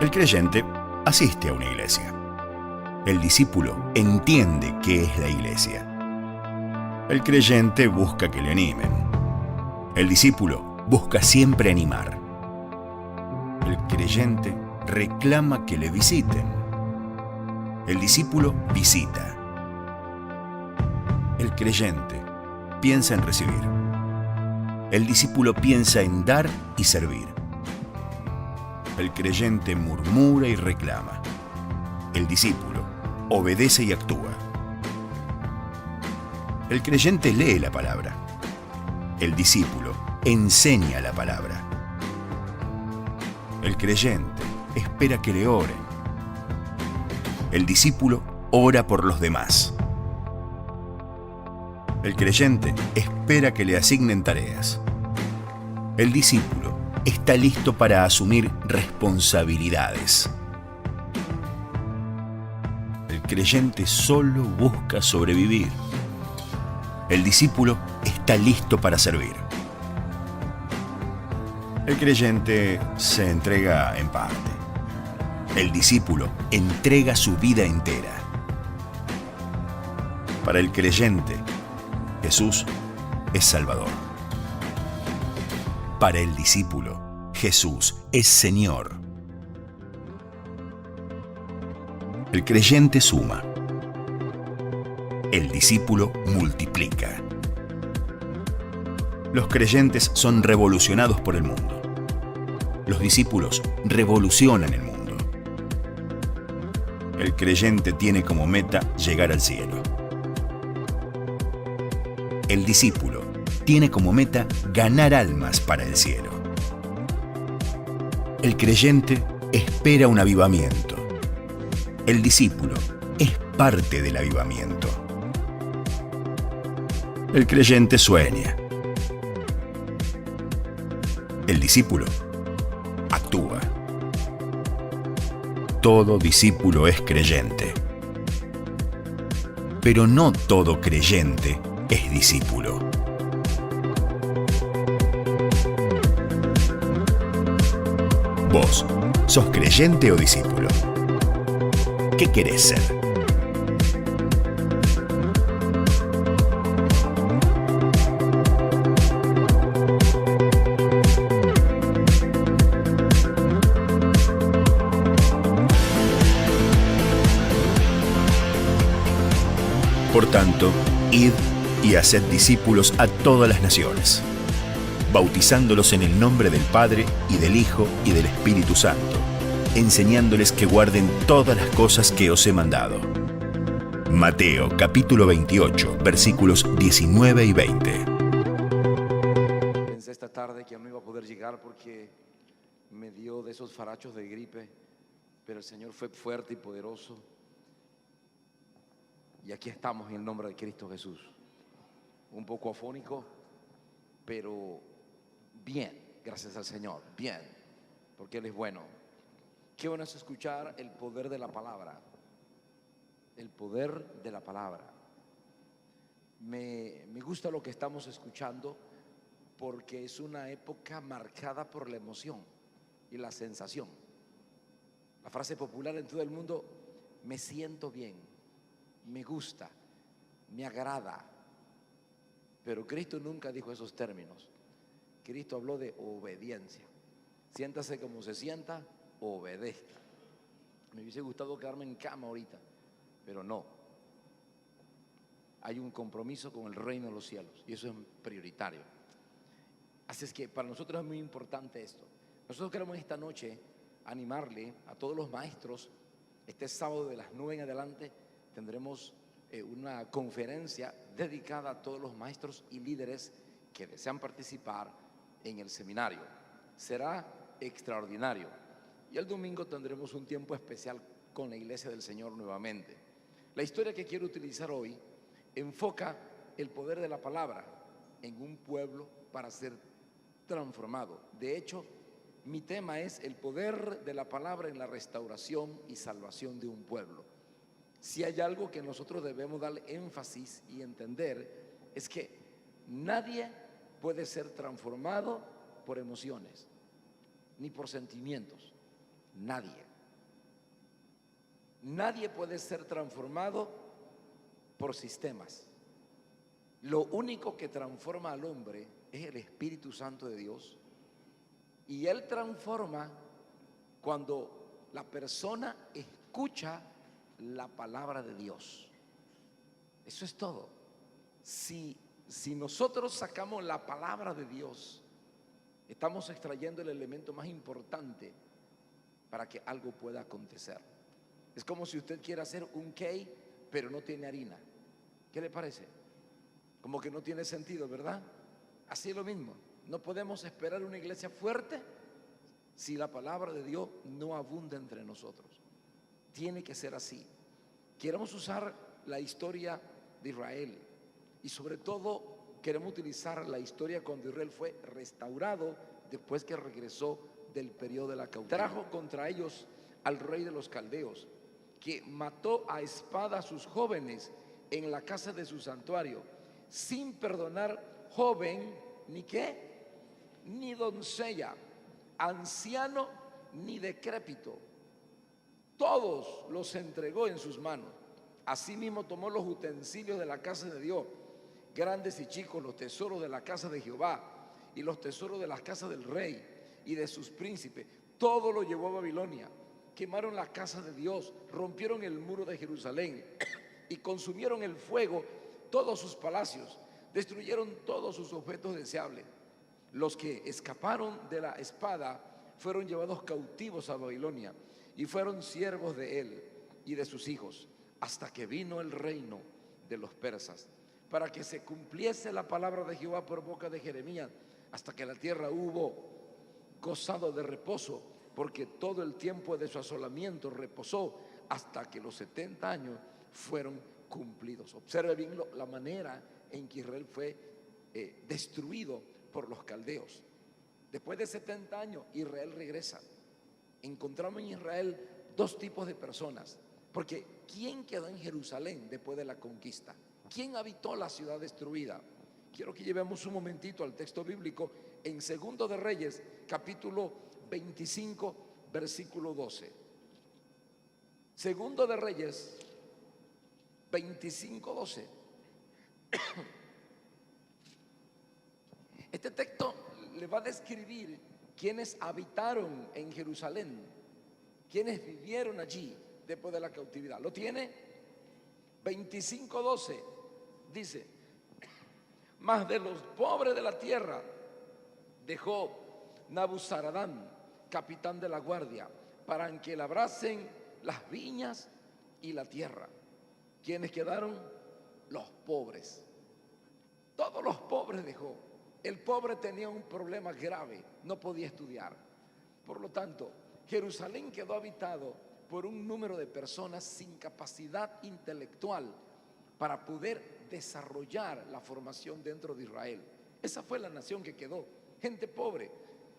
El creyente asiste a una iglesia. El discípulo entiende qué es la iglesia. El creyente busca que le animen. El discípulo busca siempre animar. El creyente reclama que le visiten. El discípulo visita. El creyente piensa en recibir. El discípulo piensa en dar y servir. El creyente murmura y reclama. El discípulo obedece y actúa. El creyente lee la palabra. El discípulo enseña la palabra. El creyente espera que le oren. El discípulo ora por los demás. El creyente espera que le asignen tareas. El discípulo está listo para asumir responsabilidades. El creyente solo busca sobrevivir. El discípulo está listo para servir. El creyente se entrega en parte. El discípulo entrega su vida entera. Para el creyente, Jesús es Salvador. Para el discípulo, Jesús es Señor. El creyente suma. El discípulo multiplica. Los creyentes son revolucionados por el mundo. Los discípulos revolucionan el mundo. El creyente tiene como meta llegar al cielo. El discípulo tiene como meta ganar almas para el cielo. El creyente espera un avivamiento. El discípulo es parte del avivamiento. El creyente sueña. El discípulo actúa. Todo discípulo es creyente. Pero no todo creyente es discípulo. ¿Vos sos creyente o discípulo? ¿Qué querés ser? Por tanto, id y haced discípulos a todas las naciones, bautizándolos en el nombre del Padre, y del Hijo, y del Espíritu Santo, enseñándoles que guarden todas las cosas que os he mandado. Mateo capítulo 28, versículos 19 y 20. Pensé esta tarde que no iba a poder llegar porque me dio de esos farachos de gripe, pero el Señor fue fuerte y poderoso. Y aquí estamos en el nombre de Cristo Jesús. Un poco afónico, pero bien, gracias al Señor, bien, porque Él es bueno. Qué bueno es escuchar el poder de la palabra. El poder de la palabra. Me gusta lo que estamos escuchando porque es una época marcada por la emoción y la sensación. La frase popular en todo el mundo: me siento bien, me gusta, me agrada. Pero Cristo nunca dijo esos términos. Cristo habló de obediencia. Siéntase como se sienta, obedezca. Me hubiese gustado quedarme en cama ahorita, pero no. Hay un compromiso con el reino de los cielos y eso es prioritario. Así es que para nosotros es muy importante esto. Nosotros queremos esta noche animarle a todos los maestros. Este sábado de las 9 en adelante tendremos una conferencia dedicada a todos los maestros y líderes que desean participar en el seminario. Será extraordinario. Y el domingo tendremos un tiempo especial con la Iglesia del Señor nuevamente. La historia que quiero utilizar hoy enfoca el poder de la palabra en un pueblo para ser transformado. De hecho, mi tema es el poder de la palabra en la restauración y salvación de un pueblo. Si hay algo que nosotros debemos darle énfasis y entender, es que nadie puede ser transformado por emociones ni por sentimientos. Nadie. Nadie puede ser transformado por sistemas. Lo único que transforma al hombre es el Espíritu Santo de Dios. Y Él transforma cuando la persona escucha la palabra de Dios. Eso es todo. Si nosotros sacamos la palabra de Dios, estamos extrayendo el elemento más importante para que algo pueda acontecer. Es como si usted quiera hacer un cake, pero no tiene harina. ¿Qué le parece? Como que no tiene sentido, ¿verdad? Así es lo mismo. No podemos esperar una iglesia fuerte si la palabra de Dios no abunda entre nosotros. Tiene que ser así. Queremos usar la historia de Israel y sobre todo queremos utilizar la historia cuando Israel fue restaurado después que regresó del periodo de la cautividad. Trajo contra ellos al rey de los caldeos, que mató a espada a sus jóvenes en la casa de su santuario, sin perdonar joven ni qué, ni doncella, anciano ni decrépito. Todos los entregó en sus manos. Asimismo tomó los utensilios de la casa de Dios, grandes y chicos, los tesoros de la casa de Jehová y los tesoros de las casas del rey y de sus príncipes. Todo lo llevó a Babilonia. Quemaron la casa de Dios, rompieron el muro de Jerusalén y consumieron el fuego todos sus palacios, destruyeron todos sus objetos deseables. Los que escaparon de la espada fueron llevados cautivos a Babilonia y fueron siervos de él y de sus hijos, hasta que vino el reino de los persas, para que se cumpliese la palabra de Jehová por boca de Jeremías, hasta que la tierra hubo gozado de reposo, porque todo el tiempo de su asolamiento reposó hasta que los 70 años fueron cumplidos. Observe bien la manera en que Israel fue destruido por los caldeos. Después de 70 años, Israel regresa. Encontramos en Israel dos tipos de personas, porque ¿quién quedó en Jerusalén después de la conquista? ¿Quién habitó la ciudad destruida? Quiero que llevemos un momentito al texto bíblico en Segundo de Reyes, capítulo 25, versículo 12. Segundo de Reyes 25, 12. Este texto le va a describir quienes habitaron en Jerusalén, quienes vivieron allí después de la cautividad. ¿Lo tiene? 25, 12 dice: mas de los pobres de la tierra dejó Nabuzaradán, capitán de la guardia, para que labrasen las viñas y la tierra. ¿Quiénes quedaron? Los pobres. Todos los pobres dejó. El pobre tenía un problema grave, no podía estudiar. Por lo tanto, Jerusalén quedó habitado por un número de personas sin capacidad intelectual para poder desarrollar la formación dentro de Israel. Esa fue la nación que quedó. Gente pobre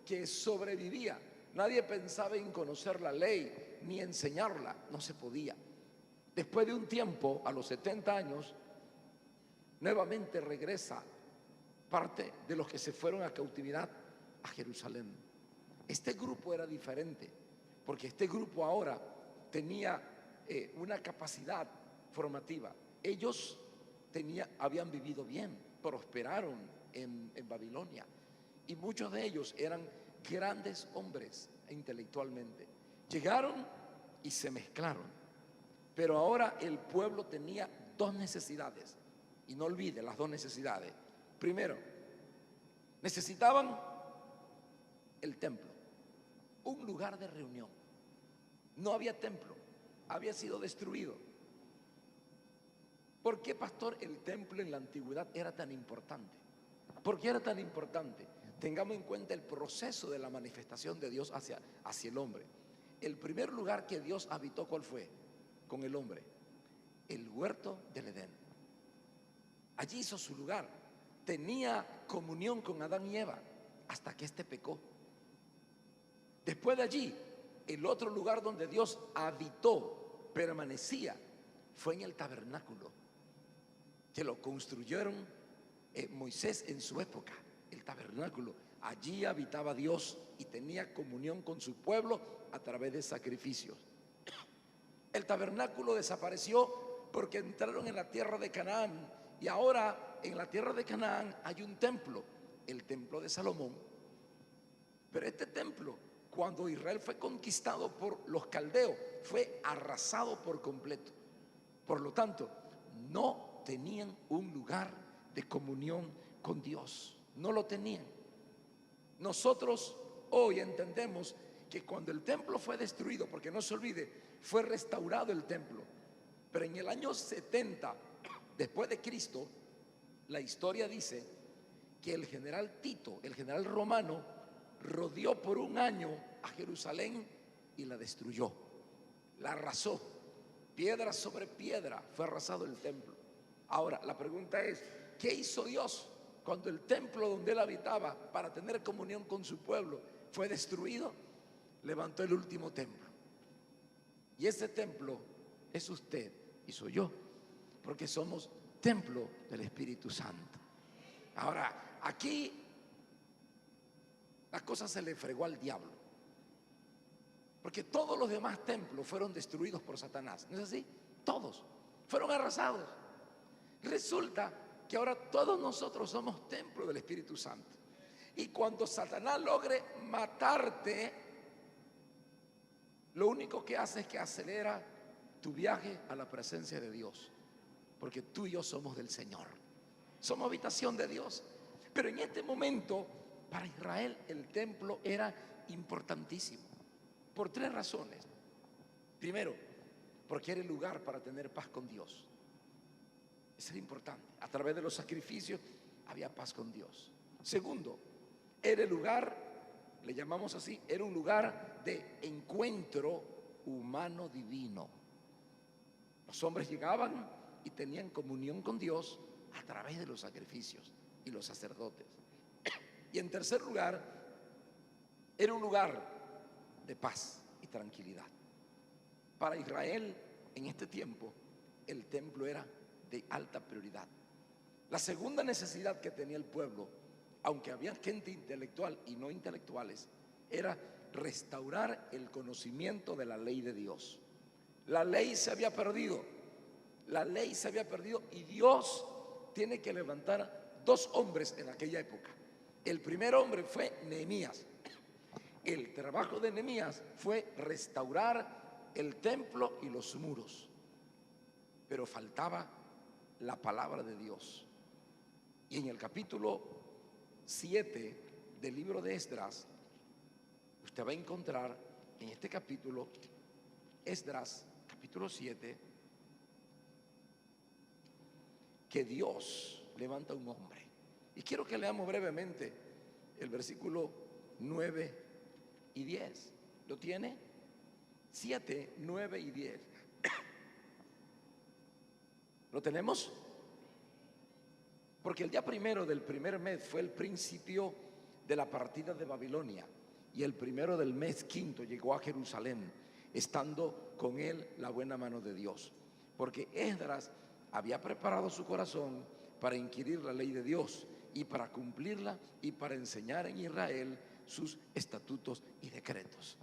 que sobrevivía. Nadie pensaba en conocer la ley ni enseñarla, no se podía. Después de un tiempo, a los 70 años, nuevamente regresa parte de los que se fueron a cautividad a Jerusalén. Este grupo era diferente, porque este grupo ahora tenía una capacidad formativa. Ellos habían vivido bien, prosperaron en Babilonia, y muchos de ellos eran grandes hombres intelectualmente. Llegaron y se mezclaron, pero ahora el pueblo tenía dos necesidades, y no olvide las dos necesidades. Primero, necesitaban el templo, un lugar de reunión. No había templo, había sido destruido. ¿Por qué, pastor, el templo en la antigüedad era tan importante? ¿Por qué era tan importante? Tengamos en cuenta el proceso de la manifestación de Dios hacia el hombre. El primer lugar que Dios habitó, ¿cuál fue? Con el hombre, el huerto del Edén. Allí hizo su lugar. Tenía comunión con Adán y Eva hasta que éste pecó. Después de allí, el otro lugar donde Dios habitó, permanecía, fue en el tabernáculo, que lo construyeron Moisés en su época. El tabernáculo, allí habitaba Dios y tenía comunión con su pueblo a través de sacrificios. El tabernáculo desapareció porque entraron en la tierra de Canaán. Y ahora en la tierra de Canaán hay un templo, el templo de Salomón. Pero este templo, cuando Israel fue conquistado por los caldeos, fue arrasado por completo. Por lo tanto, no tenían un lugar de comunión con Dios. No lo tenían. Nosotros hoy entendemos que cuando el templo fue destruido, porque no se olvide, fue restaurado el templo, pero en el año 70 después de Cristo, la historia dice que el general Tito, el general romano, rodeó por un año a Jerusalén y la destruyó, la arrasó, piedra sobre piedra fue arrasado el templo. Ahora la pregunta es, ¿qué hizo Dios cuando el templo donde él habitaba para tener comunión con su pueblo fue destruido? Levantó el último templo, y ese templo es usted y soy yo, porque somos templo del Espíritu Santo. Ahora, aquí la cosa se le fregó al diablo, porque todos los demás templos fueron destruidos por Satanás, ¿no es así? Todos fueron arrasados. Resulta que ahora todos nosotros somos templo del Espíritu Santo, y cuando Satanás logre matarte, lo único que hace es que acelera tu viaje a la presencia de Dios, porque tú y yo somos del Señor, somos habitación de Dios. Pero en este momento para Israel el templo era importantísimo por tres razones. Primero, porque era el lugar para tener paz con Dios. Eso era importante. A través de los sacrificios había paz con Dios. Segundo, era el lugar, le llamamos así, era un lugar de encuentro humano divino. Los hombres llegaban y tenían comunión con Dios a través de los sacrificios y los sacerdotes. Y en tercer lugar, era un lugar de paz y tranquilidad. Para Israel en este tiempo el templo era de alta prioridad. La segunda necesidad que tenía el pueblo, aunque había gente intelectual y no intelectuales, era restaurar el conocimiento de la ley de Dios. La ley se había perdido. La ley se había perdido y Dios tiene que levantar dos hombres en aquella época. El primer hombre fue Nehemías. El trabajo de Nehemías fue restaurar el templo y los muros, pero faltaba la palabra de Dios. Y en el capítulo 7 del libro de Esdras, usted va a encontrar en este capítulo, Esdras capítulo 7, que Dios levanta un hombre. Y quiero que leamos brevemente el versículo 9 y 10. ¿Lo tiene? 7, 9 y 10. ¿Lo tenemos? Porque el día primero del primer mes fue el principio de la partida de Babilonia, y el primero del mes quinto llegó a Jerusalén, estando con él la buena mano de Dios, porque Esdras había preparado su corazón para inquirir la ley de Dios y para cumplirla y para enseñar en Israel sus estatutos y decretos.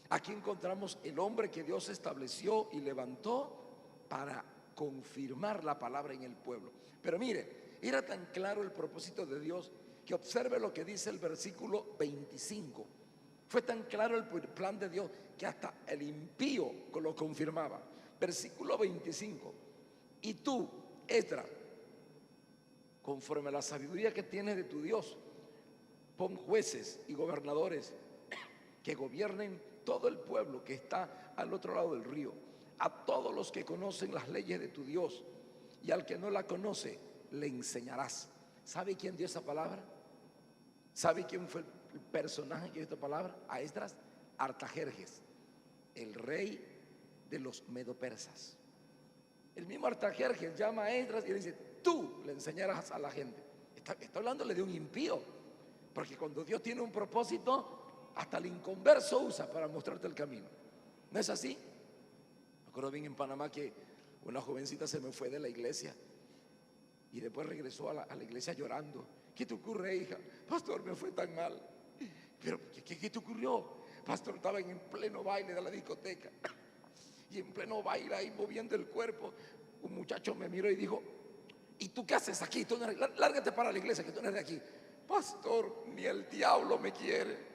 Aquí encontramos el hombre que Dios estableció y levantó para confirmar la palabra en el pueblo. Pero mire, era tan claro el propósito de Dios que observe lo que dice el versículo 25. Fue tan claro el plan de Dios que hasta el impío lo confirmaba. Versículo 25. Y tú, Esdras, conforme a la sabiduría que tienes de tu Dios, pon jueces y gobernadores que gobiernen todo el pueblo que está al otro lado del río, a todos los que conocen las leyes de tu Dios, y al que no la conoce le enseñarás. ¿Sabe quién dio esa palabra? ¿Sabe quién fue el personaje que dio esta palabra? A Esdras, Artajerjes, el rey de los medopersas. El mismo Artajerjes llama a Esdras y le dice: tú le enseñarás a la gente. Está hablándole de un impío, porque cuando Dios tiene un propósito, hasta el inconverso usa para mostrarte el camino. ¿No es así? Me acuerdo bien en Panamá que una jovencita se me fue de la iglesia y después regresó a la iglesia llorando. ¿Qué te ocurre, hija? Pastor, me fue tan mal. Pero ¿qué te ocurrió? Pastor, estaba en pleno baile de la discoteca Y en pleno baile ahí moviendo el cuerpo, un muchacho me miró y dijo: ¿y tú qué haces aquí? Tú no eres, lárgate para la iglesia, que tú no eres de aquí. Pastor, ni el diablo me quiere.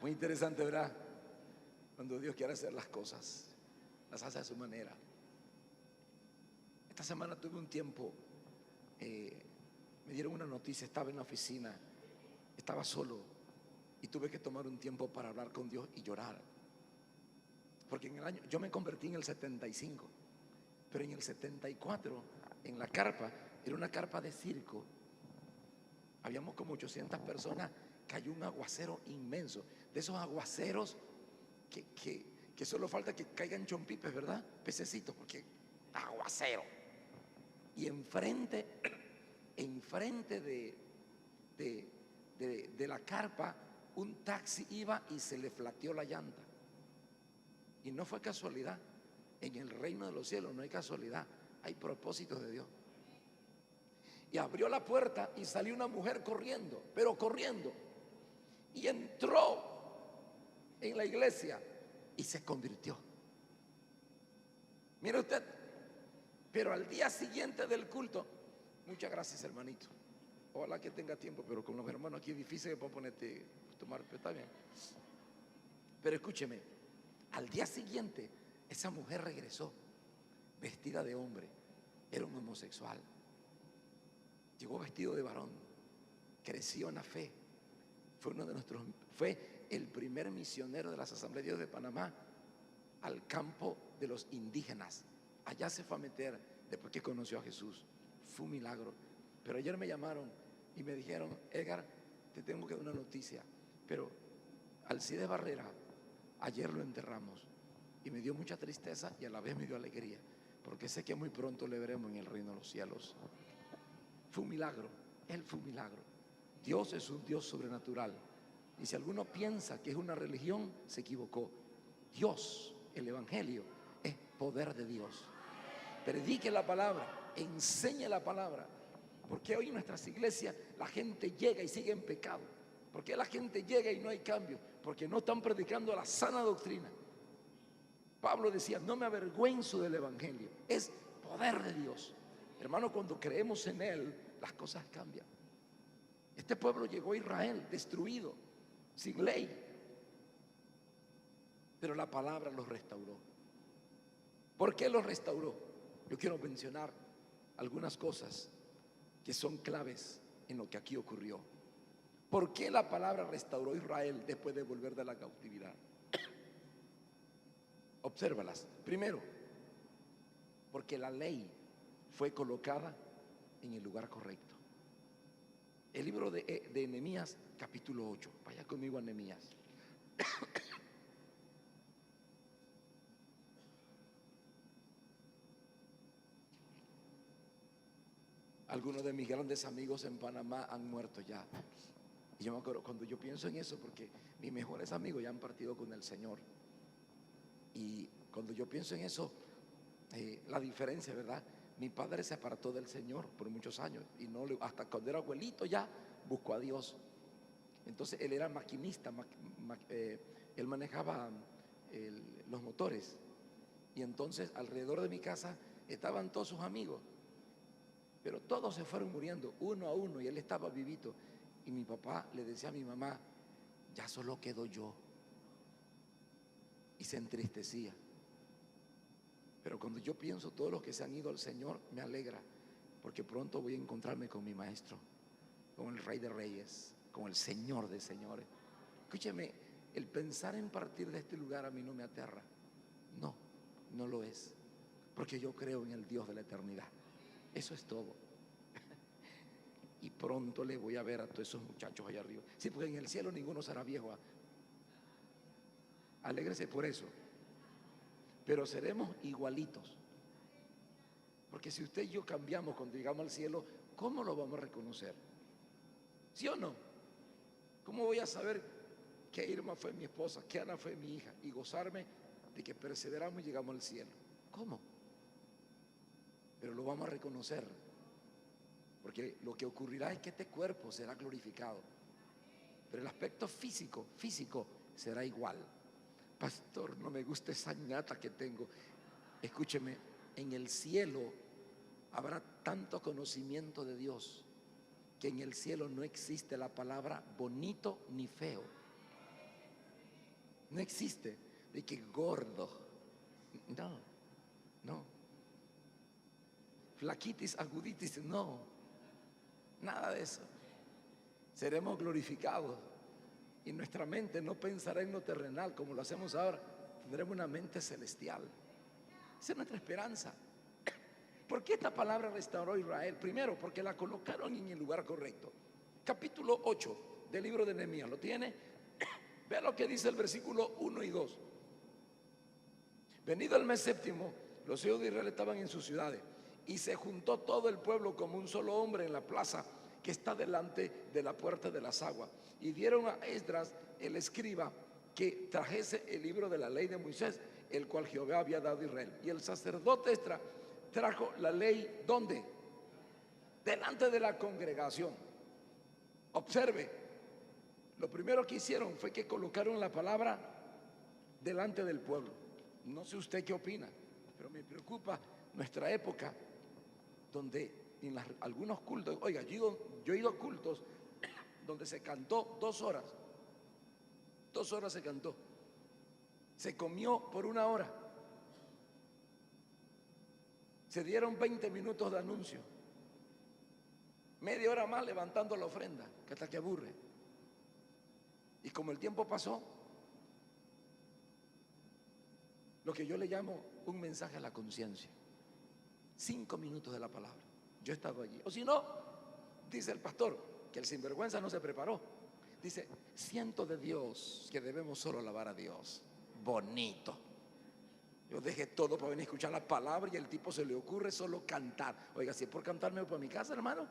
Muy interesante, ¿verdad? Cuando Dios quiere hacer las cosas, las hace a su manera. Esta semana tuve un tiempo, me dieron una noticia, estaba en la oficina, estaba solo y tuve que tomar un tiempo para hablar con Dios y llorar. Porque en el año, yo me convertí en el 75, pero en el 74, en la carpa, era una carpa de circo, habíamos como 800 personas, cayó un aguacero inmenso, de esos aguaceros que solo falta que caigan chompipes, ¿verdad? Pececitos, porque aguacero. Y enfrente de la carpa, un taxi iba y se le flateó la llanta. Y no fue casualidad. En el reino de los cielos no hay casualidad, hay propósitos de Dios. Y abrió la puerta y salió una mujer corriendo, pero corriendo. Y entró en la iglesia y se convirtió. Mire usted, pero al día siguiente del culto, muchas gracias, hermanito. Ojalá que tenga tiempo, pero con los hermanos aquí es difícil que puedan ponerte, tomar, pero está bien. Pero escúcheme, al día siguiente esa mujer regresó vestida de hombre, era un homosexual. Llegó vestido de varón, creció en la fe. Fue el primer misionero de las Asambleas de Dios de Panamá al campo de los indígenas. Allá se fue a meter después que conoció a Jesús. Fue un milagro. Pero ayer me llamaron y me dijeron: Edgar, te tengo que dar una noticia, pero Alcides Barrera, ayer lo enterramos. Y me dio mucha tristeza y a la vez me dio alegría, porque sé que muy pronto le veremos en el reino de los cielos. Fue un milagro, él fue un milagro. Dios es un Dios sobrenatural. Y si alguno piensa que es una religión, se equivocó. Dios, el evangelio, es poder de Dios. Predique la palabra, enseñe la palabra. Porque hoy en nuestras iglesias la gente llega y sigue en pecado. ¿Por qué la gente llega y no hay cambio? Porque no están predicando la sana doctrina. Pablo decía: no me avergüenzo del evangelio, es poder de Dios. Hermano, cuando creemos en él, las cosas cambian. Este pueblo llegó a Israel destruido, sin ley, pero la palabra los restauró. ¿Por qué los restauró? Yo quiero mencionar algunas cosas que son claves en lo que aquí ocurrió. ¿Por qué la palabra restauró a Israel después de volver de la cautividad? Obsérvalas. Primero, porque la ley fue colocada en el lugar correcto. El libro de Nehemías, capítulo 8. Vaya conmigo a Nehemías. Algunos de mis grandes amigos en Panamá han muerto ya. Y yo me acuerdo, cuando yo pienso en eso, porque mis mejores amigos ya han partido con el Señor. Y cuando yo pienso en eso, la diferencia, ¿verdad? Mi padre se apartó del Señor por muchos años y hasta cuando era abuelito ya buscó a Dios. Entonces él era maquinista, él manejaba los motores. Y entonces alrededor de mi casa estaban todos sus amigos, pero todos se fueron muriendo uno a uno y él estaba vivito. Y mi papá le decía a mi mamá: ya solo quedo yo. Y se entristecía. Pero cuando yo pienso todos los que se han ido al Señor, me alegra, porque pronto voy a encontrarme con mi maestro, con el Rey de Reyes, con el Señor de Señores. Escúcheme, el pensar en partir de este lugar a mí no me aterra. No, no lo es, porque yo creo en el Dios de la eternidad. Eso es todo. Y pronto le voy a ver a todos esos muchachos allá arriba. Sí, porque en el cielo ninguno será viejo. Alégrese por eso. Pero seremos igualitos. Porque si usted y yo cambiamos cuando llegamos al cielo, ¿cómo lo vamos a reconocer? ¿Sí o no? ¿Cómo voy a saber que Irma fue mi esposa, que Ana fue mi hija, y gozarme de que perseveramos y llegamos al cielo? ¿Cómo? Pero lo vamos a reconocer, porque lo que ocurrirá es que este cuerpo será glorificado. pero el aspecto físico será igual. Pastor, no me gusta esa ñata que tengo. Escúcheme, en el cielo habrá tanto conocimiento de Dios que en el cielo no existe la palabra bonito ni feo. No existe de que gordo. No. Flaquitis, aguditis, no. Nada de eso. Seremos glorificados y nuestra mente no pensará en lo terrenal como lo hacemos ahora. Tendremos una mente celestial. Esa es nuestra esperanza. ¿Por qué esta palabra restauró a Israel? Primero, porque la colocaron en el lugar correcto. Capítulo 8 del libro de Nehemías, ¿lo tiene? Vea lo que dice el versículo 1 y 2. Venido el mes séptimo, los hijos de Israel estaban en sus ciudades, y se juntó todo el pueblo como un solo hombre en la plaza que está delante de la puerta de las aguas. Y dieron a Esdras, el escriba, que trajese el libro de la ley de Moisés, el cual Jehová había dado a Israel. Y el sacerdote Esdras trajo la ley, ¿dónde? Delante de la congregación. Observe, lo primero que hicieron fue que colocaron la palabra delante del pueblo. No sé usted qué opina, pero me preocupa nuestra época, donde en algunos cultos, oiga, yo he ido a cultos donde se cantó 2 horas. 2 horas se cantó. Se comió por 1 hora. Se dieron 20 minutos de anuncio. Media hora más levantando la ofrenda, que hasta que aburre. Y como el tiempo pasó, lo que yo le llamo un mensaje a la conciencia. 5 minutos de la palabra. Yo he estado allí. O si no, dice el pastor, que el sinvergüenza no se preparó. Dice, siento de Dios que debemos solo alabar a Dios. Bonito. Yo dejé todo para venir a escuchar la palabra y el tipo se le ocurre solo cantar. Oiga, si es por cantar me voy para mi casa, hermano.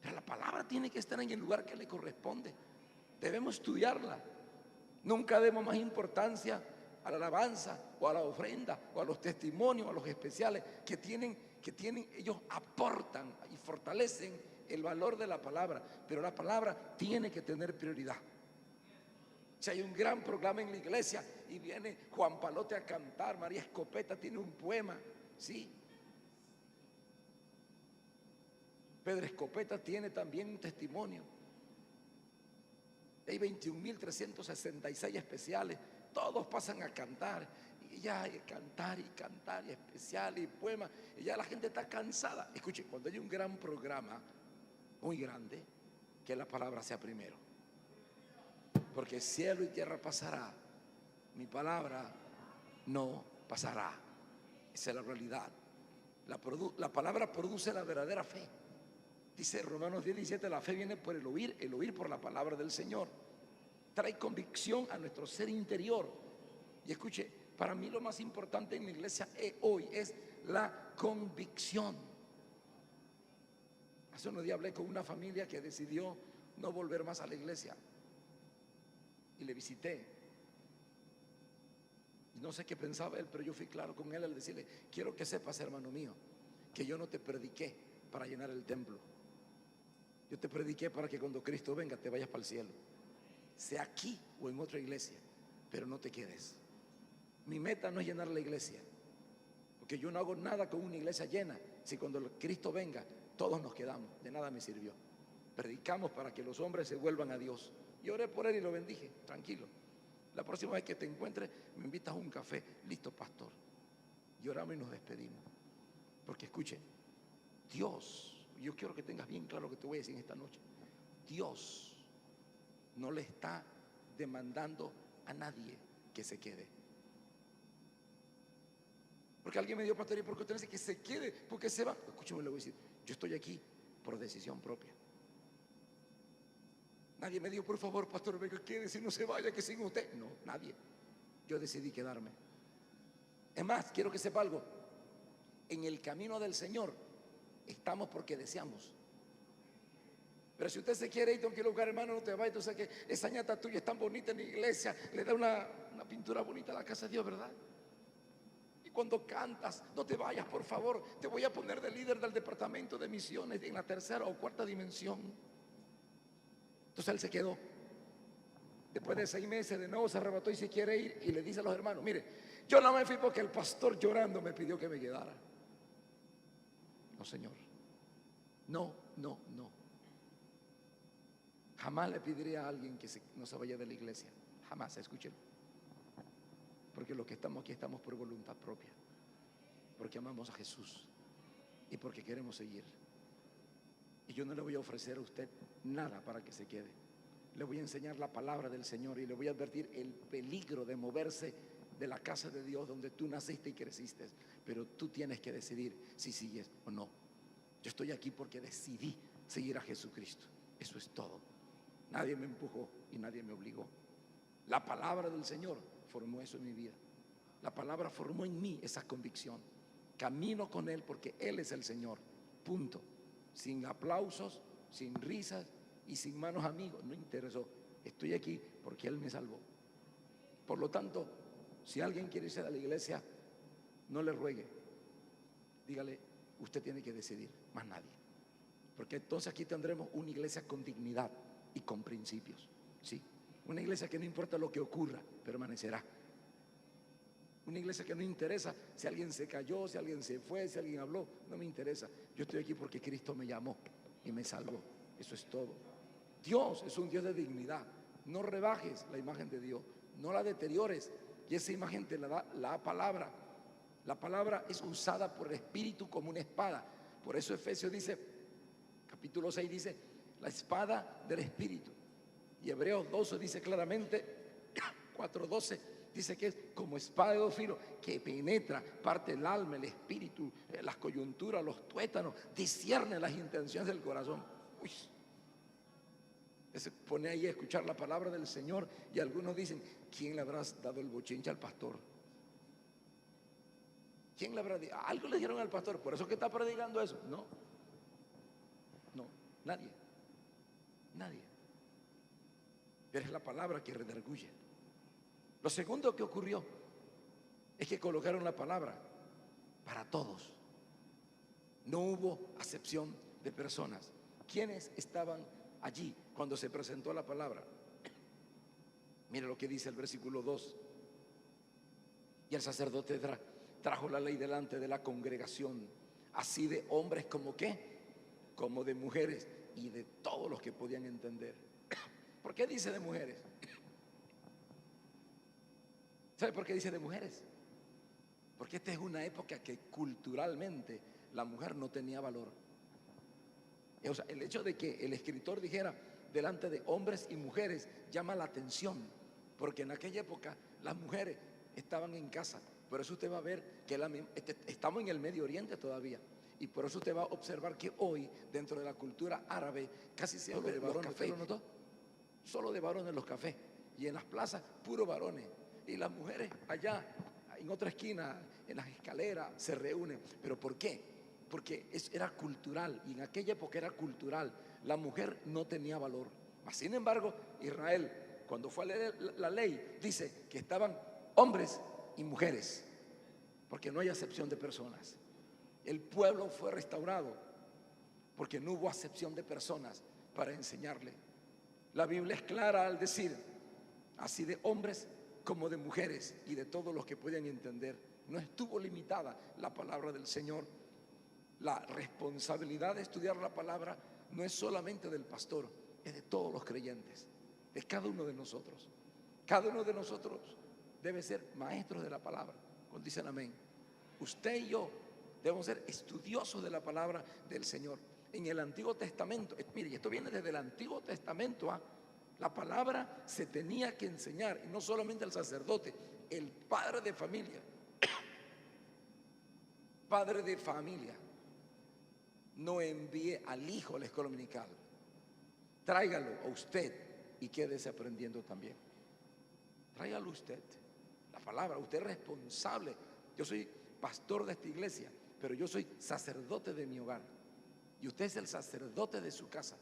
Pero la palabra tiene que estar en el lugar que le corresponde. Debemos estudiarla. Nunca demos más importancia a la alabanza o a la ofrenda o a los testimonios, a los especiales que tienen, ellos aportan y fortalecen el valor de la palabra, pero la palabra tiene que tener prioridad. Si hay un gran programa en la iglesia y viene Juan Palote a cantar, María Escopeta tiene un poema, ¿sí? Pedro Escopeta tiene también un testimonio. Hay 21.366 especiales, todos pasan a cantar, y ya hay cantar y cantar, y especial y poema, y ya la gente está cansada. Escuche, cuando hay un gran programa, muy grande, que la palabra sea primero. Porque cielo y tierra pasará, mi palabra no pasará. Esa es la realidad. La palabra produce la verdadera fe. Dice Romanos 10:17, la fe viene por el oír por la palabra del Señor. Trae convicción a nuestro ser interior. Y escuche, para mí lo más importante en la iglesia hoy es la convicción. Hace unos días hablé con una familia que decidió no volver más a la iglesia. Y le visité. Y no sé qué pensaba él, pero yo fui claro con él al decirle, quiero que sepas, hermano mío, que yo no te prediqué para llenar el templo. Yo te prediqué para que cuando Cristo venga te vayas para el cielo, sea aquí o en otra iglesia, pero no te quedes. Mi meta no es llenar la iglesia, porque yo no hago nada con una iglesia llena si cuando Cristo venga todos nos quedamos. De nada me sirvió. Predicamos para que los hombres se vuelvan a Dios. Y oré por él y lo bendije. Tranquilo, la próxima vez que te encuentre me invitas a un café. Listo, pastor. Y oramos y nos despedimos. Porque escuche, Dios, yo quiero que tengas bien claro lo que te voy a decir en esta noche. Dios no le está demandando a nadie que se quede. Porque alguien me dijo, pastor, ¿y por qué usted dice que se quede? Porque se va. Escúcheme, le voy a decir, yo estoy aquí por decisión propia. Nadie me dijo, por favor, pastor, venga, quédese, no se vaya, que siga usted. No, nadie. Yo decidí quedarme. Es más, quiero que sepa algo. En el camino del Señor estamos porque deseamos. Pero si usted se quiere ir, tengo que lugar, hermano, no te vayas. Tú sabes que esa ñata tuya es tan bonita en la iglesia, le da una pintura bonita a la casa de Dios, ¿verdad? Y cuando cantas, no te vayas, por favor. Te voy a poner de líder del departamento de misiones en la 3ª o 4ª dimensión. Entonces él se quedó. Después de 6 meses de nuevo se arrebató y se quiere ir y le dice a los hermanos, mire, yo no me fui porque el pastor llorando me pidió que me quedara. No, Señor. No, no, no. Jamás le pediría a alguien que no se vaya de la iglesia. Jamás, escúchelo. Porque los que estamos aquí estamos por voluntad propia. Porque amamos a Jesús y porque queremos seguir. Y yo no le voy a ofrecer a usted nada para que se quede. Le voy a enseñar la palabra del Señor y le voy a advertir el peligro de moverse de la casa de Dios donde tú naciste y creciste. Pero tú tienes que decidir si sigues o no. Yo estoy aquí porque decidí seguir a Jesucristo. Eso es todo. Nadie me empujó y nadie me obligó. La palabra del Señor formó eso en mi vida. La palabra formó en mí esa convicción. Camino con Él porque Él es el Señor. Punto. Sin aplausos, sin risas y sin manos amigos. No interesó. Estoy aquí porque Él me salvó. Por lo tanto, si alguien quiere irse de la iglesia, no le ruegue. Dígale, usted tiene que decidir, más nadie. Porque entonces aquí tendremos una iglesia con dignidad y con principios. Sí, una iglesia que no importa lo que ocurra, permanecerá. Una iglesia que no interesa si alguien se cayó, si alguien se fue, si alguien habló, no me interesa. Yo estoy aquí porque Cristo me llamó y me salvó. Eso es todo. Dios es un Dios de dignidad. No rebajes la imagen de Dios, no la deteriores. Y esa imagen te la da la palabra. La palabra es usada por el Espíritu como una espada. Por eso Efesios dice, capítulo 6 dice, la espada del Espíritu. Y Hebreos 12 dice claramente, 4:12 dice que es como espada de dos filos que penetra, parte el alma, el espíritu, las coyunturas, los tuétanos, discierne las intenciones del corazón. Uy. Se pone ahí a escuchar la palabra del Señor y algunos dicen, ¿quién le habrá dado el bochinche al pastor? ¿Quién le habrá dicho? Algo le dijeron al pastor, por eso que está predicando eso. No, no, nadie. Pero es la palabra que redarguye. Lo segundo que ocurrió es que colocaron la palabra para todos. No hubo acepción de personas. ¿Quiénes estaban allí cuando se presentó la palabra? Mire lo que dice el versículo 2. Y el sacerdote trajo la ley delante de la congregación, así de hombres como ¿qué? Como de mujeres y de todos los que podían entender. ¿Por qué dice de mujeres? ¿Sabe por qué dice de mujeres? Porque esta es una época que culturalmente la mujer no tenía valor. O sea, el hecho de que el escritor dijera delante de hombres y mujeres llama la atención, porque en aquella época las mujeres estaban en casa. Por eso usted va a ver que estamos en el Medio Oriente todavía. Y por eso usted va a observar que hoy, dentro de la cultura árabe, casi siempre de varones, solo de varones los cafés. Y en las plazas, puro varones. Y las mujeres allá, en otra esquina, en las escaleras, se reúnen. ¿Pero por qué? Porque era cultural. Y en aquella época era cultural. La mujer no tenía valor. Mas, sin embargo, Israel, cuando fue a leer la ley, dice que estaban hombres y mujeres, porque no hay acepción de personas. El pueblo fue restaurado porque no hubo acepción de personas para enseñarle. La Biblia es clara al decir, así de hombres como de mujeres y de todos los que puedan entender. No estuvo limitada la palabra del Señor. La responsabilidad de estudiar la palabra no es solamente del pastor, es de todos los creyentes, de cada uno de nosotros. Cada uno de nosotros debe ser maestros de la palabra. Cuando dicen amén, usted y yo debemos ser estudiosos de la palabra del Señor. En el Antiguo Testamento, mire, y esto viene desde el Antiguo Testamento, la palabra se tenía que enseñar, y no solamente al sacerdote, el padre de familia. Padre de familia, no envíe al hijo a la escuela dominical. Tráigalo a usted y quédese aprendiendo también. Tráigalo usted. La palabra, usted es responsable. Yo soy pastor de esta iglesia, pero yo soy sacerdote de mi hogar. Y usted es el sacerdote de su casa.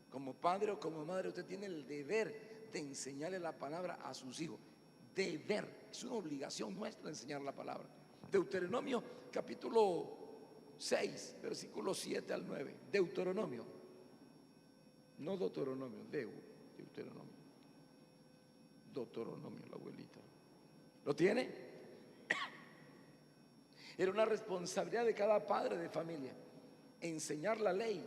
Como padre o como madre, usted tiene el deber de enseñarle la palabra a sus hijos. Deber, es una obligación nuestra enseñar la palabra. Deuteronomio capítulo 6, versículos 7 al 9. Deuteronomio, no Deuteronomio, Deuteronomio. Deuteronomio, la abuelita. ¿Lo tiene? Era una responsabilidad de cada padre de familia enseñar la ley.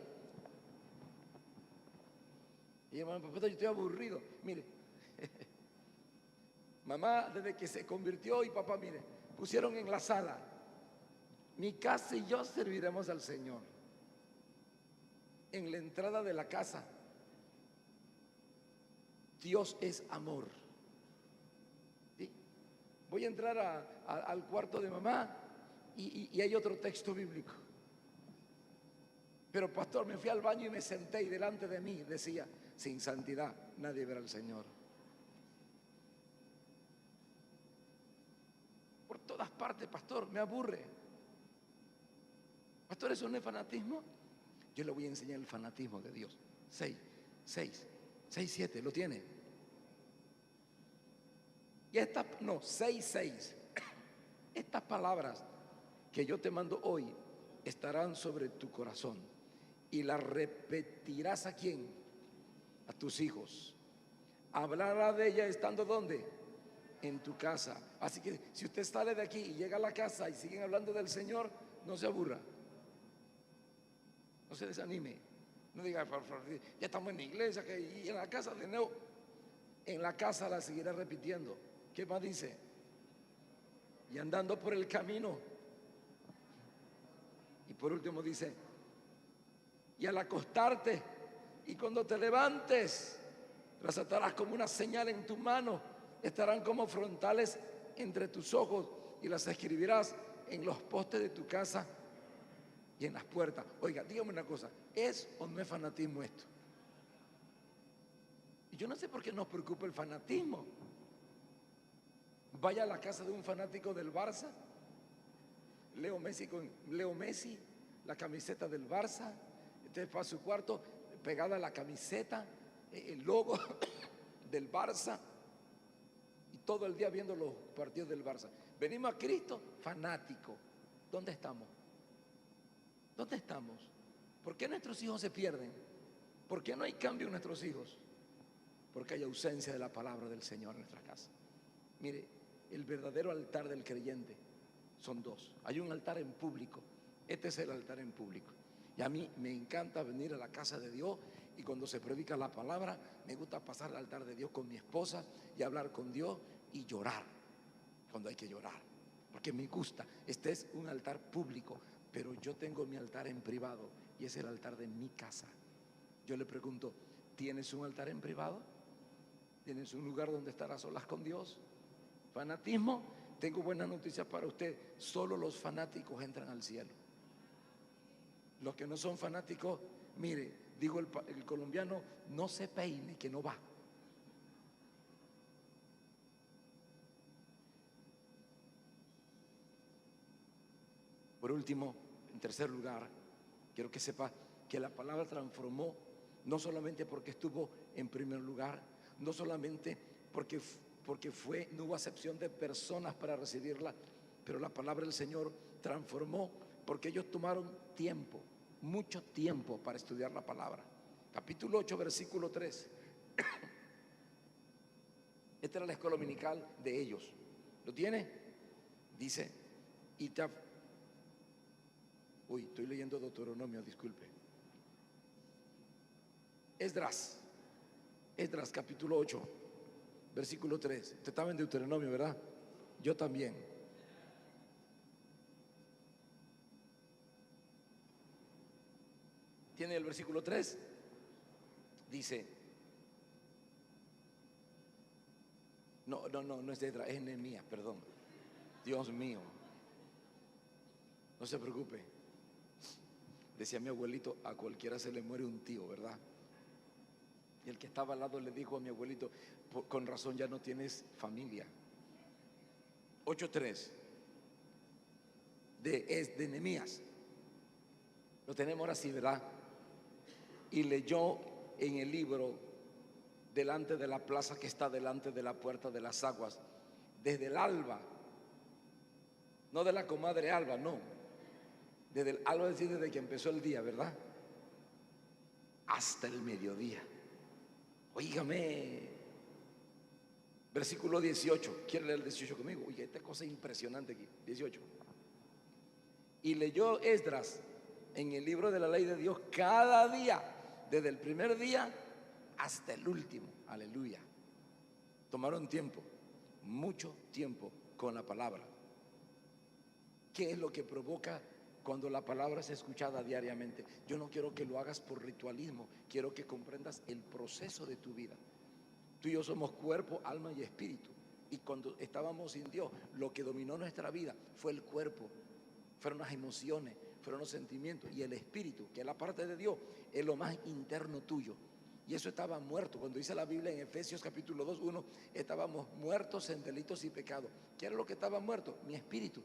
Y hermano, papá, yo estoy aburrido. Mire, mamá desde que se convirtió y papá, mire, pusieron en la sala: mi casa y yo serviremos al Señor. En la entrada de la casa, Dios es amor. ¿Sí? Voy a entrar al cuarto de mamá y hay otro texto bíblico. Pero pastor, me fui al baño y me senté y delante de mí decía: sin santidad nadie verá al Señor. Por todas partes, pastor, me aburre. Pastor, ¿eso no es fanatismo? Yo le voy a enseñar el fanatismo de Dios. 6, 7, ¿lo tiene? Y estas, no, 6. Estas palabras que yo te mando hoy estarán sobre tu corazón y las repetirás ¿a quién? A tus hijos. Hablará de ella estando ¿dónde? En tu casa. Así que si usted sale de aquí y llega a la casa y siguen hablando del Señor, no se aburra, no se desanime, no diga ya estamos en la iglesia y en la casa de nuevo. En la casa la seguirá repitiendo. ¿Qué más dice? Y andando por el camino. Y por último dice: y al acostarte y cuando te levantes, las atarás como una señal en tu mano, estarán como frontales entre tus ojos y las escribirás en los postes de tu casa y en las puertas. Oiga, dígame una cosa, ¿es o no es fanatismo esto? Y yo no sé por qué nos preocupa el fanatismo. Vaya a la casa de un fanático del Barça, Leo Messi, la camiseta del Barça, usted fue a su cuarto, pegada a la camiseta, el logo del Barça, y todo el día viendo los partidos del Barça. Venimos a Cristo, fanático. ¿Dónde estamos? ¿Dónde estamos? ¿Por qué nuestros hijos se pierden? ¿Por qué no hay cambio en nuestros hijos? Porque hay ausencia de la palabra del Señor en nuestra casa. Mire, el verdadero altar del creyente son dos. Hay un altar en público. Este es el altar en público. Y a mí me encanta venir a la casa de Dios, y cuando se predica la palabra, me gusta pasar al altar de Dios con mi esposa y hablar con Dios y llorar cuando hay que llorar, porque me gusta. Este es un altar público, pero yo tengo mi altar en privado y es el altar de mi casa. Yo le pregunto: ¿tienes un altar en privado? ¿Tienes un lugar donde estar a solas con Dios? ¿Fanatismo? Tengo buenas noticias para usted: solo los fanáticos entran al cielo. Los que no son fanáticos, mire, digo el colombiano, no se peine que no va. Por último, en tercer lugar, quiero que sepa que la palabra transformó, no solamente porque estuvo en primer lugar, no solamente porque no hubo acepción de personas para recibirla, pero la palabra del Señor transformó porque ellos tomaron tiempo, mucho tiempo para estudiar la palabra. Capítulo 8, versículo 3. Esta era la escuela dominical de ellos. ¿Lo tiene? Dice: estoy leyendo Deuteronomio, disculpe. Esdras capítulo 8, versículo 3. Usted estaba en Deuteronomio, ¿verdad? Yo también. ¿Tiene el versículo 3? Dice: no es Esdras, es Nehemías, perdón. Dios mío, no se preocupe. Decía mi abuelito: a cualquiera se le muere un tío, ¿verdad? Y el que estaba al lado le dijo a mi abuelito: con razón ya no tienes familia. 8:3 de Nehemías. Lo tenemos ahora sí, ¿verdad? Y leyó en el libro delante de la plaza que está delante de la puerta de las aguas, desde el alba, no de la comadre Alba, no, desde el alba, es decir, desde que empezó el día, ¿verdad? Hasta el mediodía. Óigame, Versículo 18. ¿Quiere leer el 18 conmigo? Uy, esta cosa es impresionante aquí. 18. Y leyó Esdras en el libro de la ley de Dios cada día, desde el primer día hasta el último. Aleluya. Tomaron tiempo, mucho tiempo con la palabra. ¿Qué es lo que provoca cuando la palabra es escuchada diariamente? Yo no quiero que lo hagas por ritualismo, quiero que comprendas el proceso de tu vida. Tú y yo somos cuerpo, alma y espíritu. Y cuando estábamos sin Dios, lo que dominó nuestra vida fue el cuerpo, fueron las emociones, fueron los sentimientos. Y el espíritu, que es la parte de Dios, es lo más interno tuyo. Y eso estaba muerto. Cuando dice la Biblia en Efesios capítulo 2, 1, estábamos muertos en delitos y pecados. ¿Qué era lo que estaba muerto? Mi espíritu.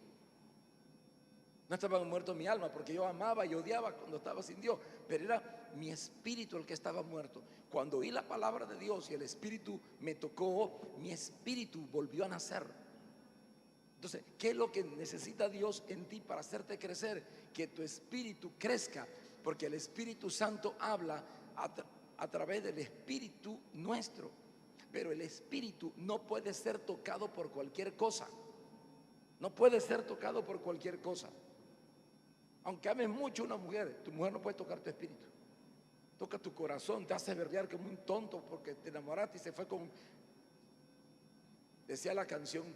No estaba muerto mi alma, porque yo amaba y odiaba cuando estaba sin Dios, pero era mi espíritu el que estaba muerto. Cuando oí la palabra de Dios y el espíritu me tocó, mi espíritu volvió a nacer. Entonces, ¿qué es lo que necesita Dios en ti para hacerte crecer? Que tu espíritu crezca, porque el Espíritu Santo habla a través del espíritu nuestro. Pero el espíritu no puede ser tocado por cualquier cosa. No puede ser tocado por cualquier cosa. Aunque ames mucho a una mujer, tu mujer no puede tocar tu espíritu. Toca tu corazón, te hace berrear como un tonto porque te enamoraste y se fue con... Decía la canción,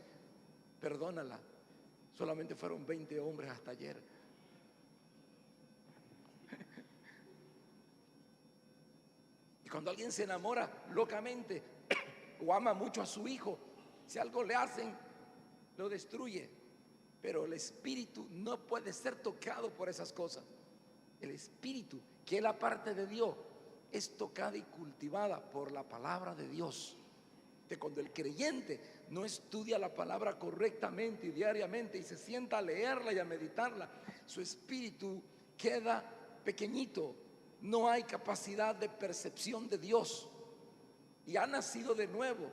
perdónala, solamente fueron 20 hombres hasta ayer. Y cuando alguien se enamora locamente o ama mucho a su hijo, si algo le hacen, lo destruye. Pero el espíritu no puede ser tocado por esas cosas. El espíritu, que es la parte de Dios, es tocada y cultivada por la palabra de Dios. Que cuando el creyente no estudia la palabra correctamente y diariamente y se sienta a leerla y a meditarla, su espíritu queda pequeñito. No hay capacidad de percepción de Dios. Y ha nacido de nuevo.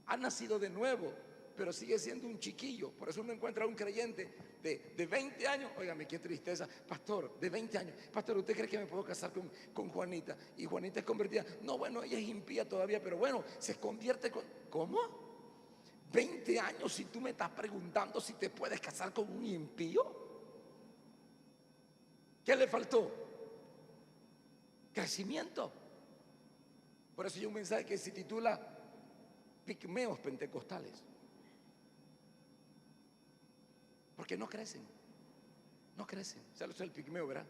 Ha nacido de nuevo, pero sigue siendo un chiquillo. Por eso uno encuentra a un creyente de 20 años. Óigame, qué tristeza. Pastor, de 20 años. Pastor, ¿usted cree que me puedo casar con Juanita? Y Juanita es convertida. No, bueno, ella es impía todavía, pero bueno, se convierte con... ¿Cómo? 20 años y tú me estás preguntando si te puedes casar con un impío. ¿Qué le faltó? Crecimiento. Por eso hay un mensaje que se titula Pigmeos Pentecostales. Porque no crecen. No crecen. ¿Sabes el pigmeo, verdad?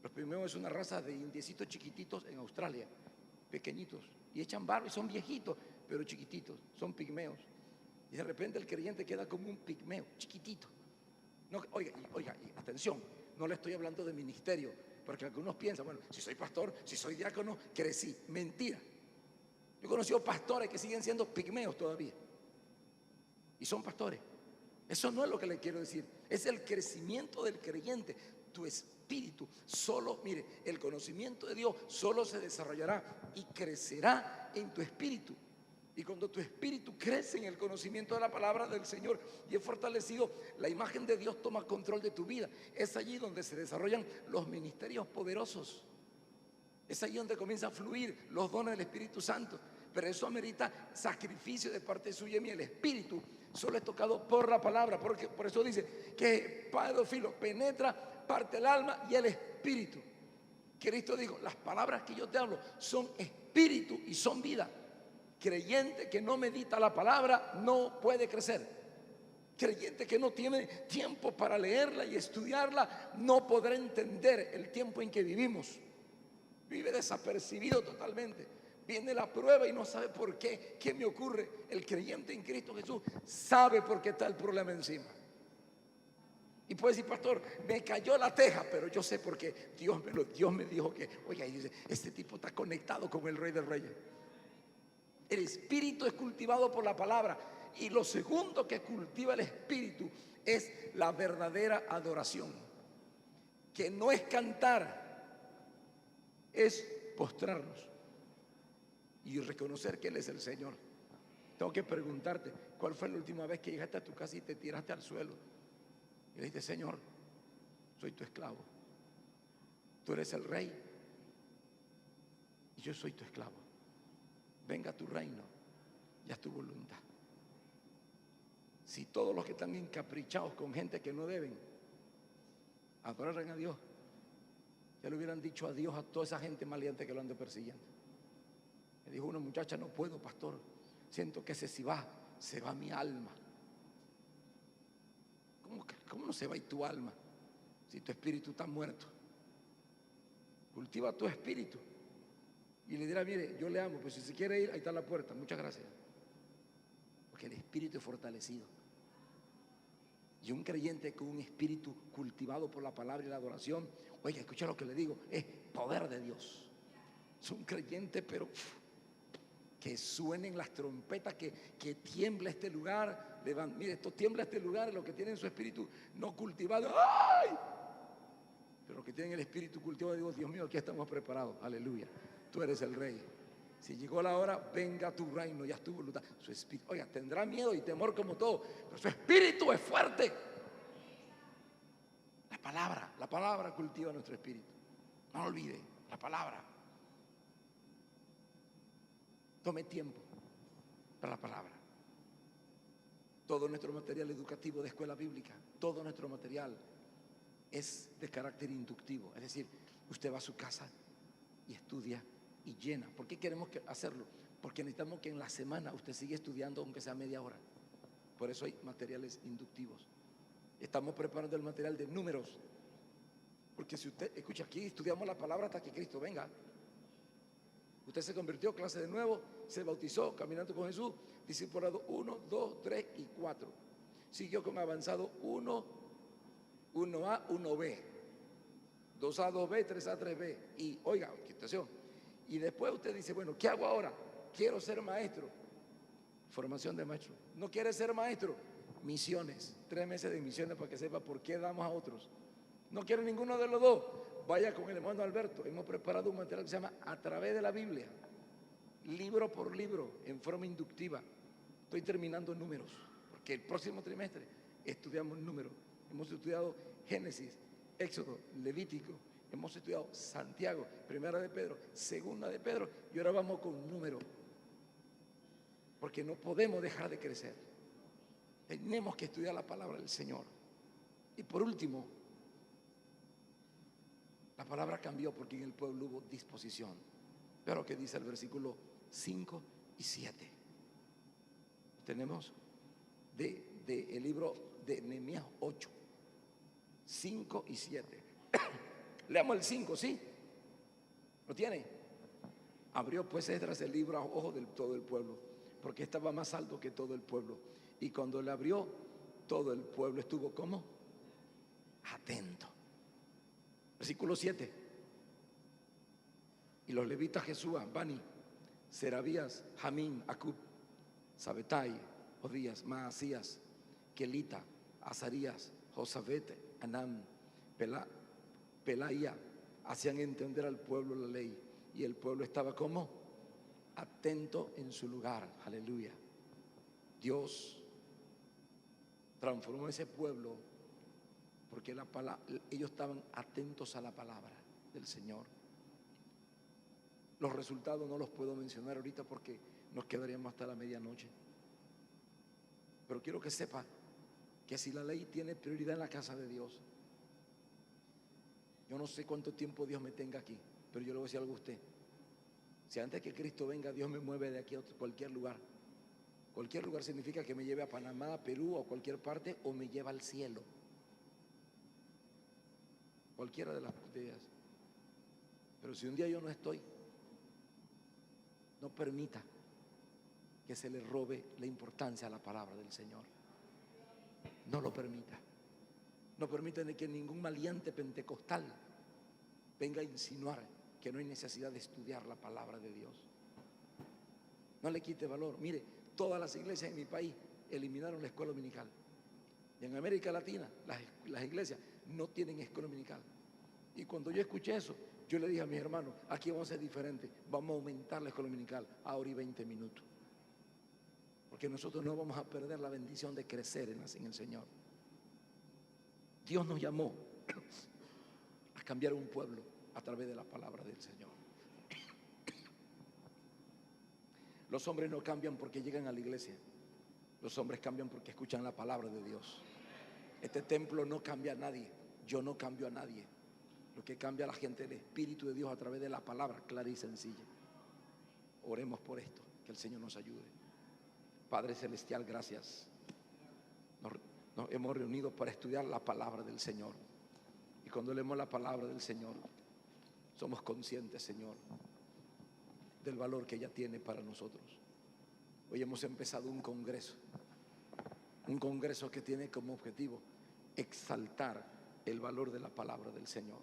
Los pigmeos es una raza de indiecitos chiquititos en Australia, pequeñitos, y echan barba y son viejitos, pero chiquititos, son pigmeos. Y de repente el creyente queda como un pigmeo, chiquitito. No, oiga, y atención, no le estoy hablando de ministerio, porque algunos piensan, bueno, si soy pastor, si soy diácono, crecí. Mentira. Yo he conocido pastores que siguen siendo pigmeos todavía. Y son pastores. Eso no es lo que le quiero decir. Es el crecimiento del creyente. Tu espíritu solo, mire, el conocimiento de Dios solo se desarrollará y crecerá en tu espíritu. Y cuando tu espíritu crece en el conocimiento de la palabra del Señor y es fortalecido, la imagen de Dios toma control de tu vida. Es allí donde se desarrollan los ministerios poderosos. Es allí donde comienzan a fluir los dones del Espíritu Santo. Pero eso amerita sacrificio de parte suya y mía. El Espíritu solo es tocado por la palabra. Porque por eso dice que Padre Filo penetra, parte el alma y el espíritu. Cristo dijo, las palabras que yo te hablo son espíritu y son vida. Creyente que no medita la palabra no puede crecer. Creyente que no tiene tiempo para leerla y estudiarla no podrá entender el tiempo en que vivimos. Vive desapercibido totalmente. Viene la prueba y no sabe por qué. ¿Qué me ocurre? El creyente en Cristo Jesús sabe por qué está el problema encima. Y puede decir, pastor, me cayó la teja, pero yo sé por qué. Dios me dijo que, oiga, y dice, este tipo está conectado con el Rey de Reyes. El espíritu es cultivado por la palabra. Y lo segundo que cultiva el espíritu es la verdadera adoración. Que no es cantar, es postrarnos y reconocer que Él es el Señor. Tengo que preguntarte, ¿cuál fue la última vez que llegaste a tu casa y te tiraste al suelo? Y le dijiste, Señor, soy tu esclavo. Tú eres el rey y yo soy tu esclavo. venga tu reino y haz tu voluntad. Si todos los que están encaprichados con gente que no deben adoraran a Dios, ya le hubieran dicho adiós a toda esa gente maleante que lo anda persiguiendo. Me dijo una muchacha: no puedo, pastor, siento que se va mi alma. ¿Cómo no se va tu alma si tu espíritu está muerto? Cultiva tu espíritu y le dirá: mire, yo le amo, pero si se quiere ir, ahí está la puerta, muchas gracias. Porque el espíritu es fortalecido. Y un creyente con un espíritu cultivado por la palabra y la adoración, oiga, escucha lo que le digo, es poder de Dios. Es un creyente, pero que suenen las trompetas, que tiembla este lugar. Mire, esto tiembla este lugar, lo que tienen su espíritu no cultivado. ¡Ay! Pero los que tienen el espíritu cultivado, digo: Dios mío, aquí estamos preparados. Aleluya, tú eres el rey. Si llegó la hora, venga tu reino, ya es tu voluntad. Su espíritu, oiga, tendrá miedo y temor como todo, pero su espíritu es fuerte. La palabra cultiva nuestro espíritu. No lo olvide, la palabra. Tome tiempo para la palabra. Todo nuestro material educativo de escuela bíblica, todo nuestro material es de carácter inductivo. Es decir, usted va a su casa y estudia y llena. ¿Por qué queremos hacerlo? Porque necesitamos que en la semana usted siga estudiando, aunque sea media hora. Por eso hay materiales inductivos. Estamos preparando el material de números, porque si usted escucha, aquí estudiamos la palabra hasta que Cristo venga. Usted se convirtió, clase de nuevo, se bautizó, caminando con Jesús, discipulado 1, 2, 3 y 4. Siguió con avanzado 1, 1A, 1B, 2A, 2B, 3A, 3B. Y oiga, qué situación. Y después usted dice: bueno, ¿qué hago ahora? Quiero ser maestro. Formación de maestro. ¿No quiere ser maestro? Misiones. 3 meses de misiones para que sepa por qué damos a otros. ¿No quiere ninguno de los dos? Vaya con el hermano Alberto. Hemos preparado un material que se llama A través de la Biblia, libro por libro, en forma inductiva. Estoy terminando números, porque el próximo trimestre estudiamos números. Hemos estudiado Génesis, Éxodo, Levítico, hemos estudiado Santiago, Primera de Pedro, Segunda de Pedro, y ahora vamos con números, porque no podemos dejar de crecer. Tenemos que estudiar la palabra del Señor. Y por último, la palabra cambió porque en el pueblo hubo disposición. Pero lo que dice el versículo 5 y 7. Tenemos el libro de Nehemías 8, 5 y 7. Leamos el 5, ¿sí? ¿Lo tiene? Abrió pues Esdras el libro a ojos de todo el pueblo, porque estaba más alto que todo el pueblo. Y cuando le abrió, todo el pueblo estuvo ¿cómo? Atento. Versículo 7. Y los levitas Jesúa, Bani, Serabías, Jamín, Acub, Sabetai, Odías, Maasías, Kelita, Azarías, Josafet, Anán, Pelaía, hacían entender al pueblo la ley. Y el pueblo estaba ¿cómo? Atento en su lugar. Aleluya. Dios transformó ese pueblo porque ellos estaban atentos a la palabra del Señor. Los resultados no los puedo mencionar ahorita porque nos quedaríamos hasta la medianoche. Pero quiero que sepa que si la ley tiene prioridad en la casa de Dios, yo no sé cuánto tiempo Dios me tenga aquí, pero yo le voy a decir algo a usted. Si antes que Cristo venga, Dios me mueve de aquí a cualquier lugar. Cualquier lugar significa que me lleve a Panamá, a Perú o a cualquier parte, o me lleva al cielo. Cualquiera de las ideas. Pero si un día yo no estoy, no permita que se le robe la importancia a la palabra del Señor. No lo permita. No permita que ningún maleante pentecostal venga a insinuar que no hay necesidad de estudiar la palabra de Dios. No le quite valor. Mire, todas las iglesias en mi país eliminaron la escuela dominical. Y en América Latina las iglesias no tienen escuela dominical. Y cuando yo escuché eso, yo le dije a mis hermanos: aquí vamos a ser diferentes, vamos a aumentar la escuela dominical a hora y 20 minutos. Porque nosotros no vamos a perder la bendición de crecer en el Señor. Dios nos llamó a cambiar un pueblo a través de la palabra del Señor. Los hombres no cambian porque llegan a la iglesia. Los hombres cambian porque escuchan la palabra de Dios. Este templo no cambia a nadie. Yo no cambio a nadie. Lo que cambia a la gente es el Espíritu de Dios a través de la palabra clara y sencilla. Oremos por esto, que el Señor nos ayude. Padre Celestial, gracias. Nos hemos reunido para estudiar la palabra del Señor. Y cuando leemos la palabra del Señor, somos conscientes, Señor, del valor que ella tiene para nosotros. Hoy hemos empezado un congreso que tiene como objetivo exaltar el valor de la palabra del Señor.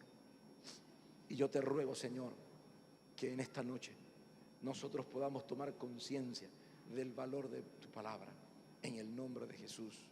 Y yo te ruego, Señor, que en esta noche nosotros podamos tomar conciencia del valor de tu palabra, en el nombre de Jesús.